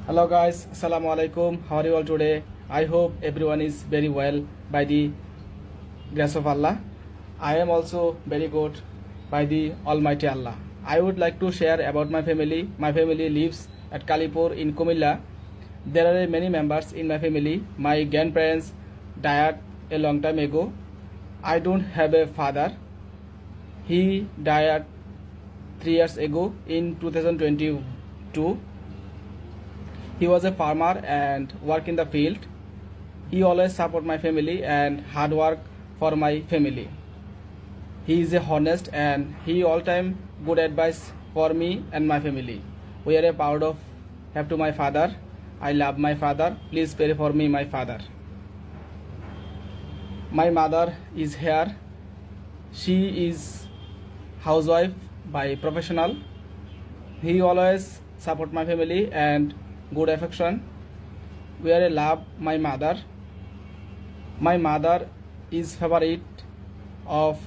Hello guys, Assalamu alaikum. How are you all today? I hope everyone is very well by the grace of Allah. I am also very good by the Almighty Allah. I would like to share about my family. My family lives at Kalipur in Kumilla. There are many members in my family. My grandparents died a long time ago. I don't have a father. He died 3 years ago in 2022. He was a farmer and worked in the field. He always support my family and hard work for my family. He is a honest and he all time good advice for me and my family. We are proud of have to my father. I love my father. Please pray for me, my father. My mother is here. She is housewife by professional. He always support my family and good affection. We are love my mother. My mother is favorite of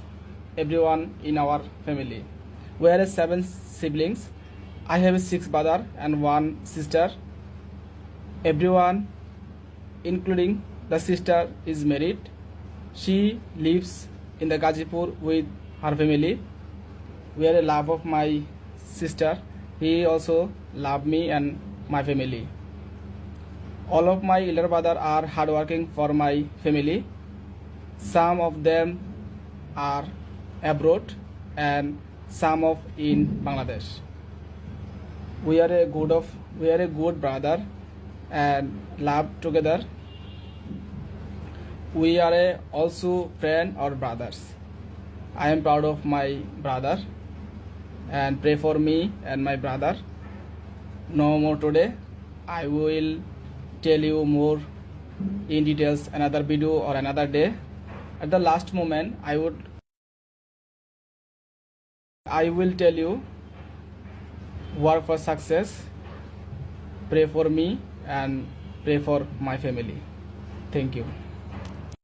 everyone in our family. We are 7 siblings. I have 6 brother and 1 sister. Everyone, including the sister, is married. She lives in the Gazipur with her family. We are a love of my sister. He also love me and my family. All of my elder brother are hardworking for my family. Some of them are abroad and some of in Bangladesh. We are a good brother and love together. We are also friend or brothers. I am proud of my brother and pray for me and my brother. No more today. I will tell you more in details another video or another day. At the last moment, I will tell you work for success. Pray for me and pray for my family. Thank you.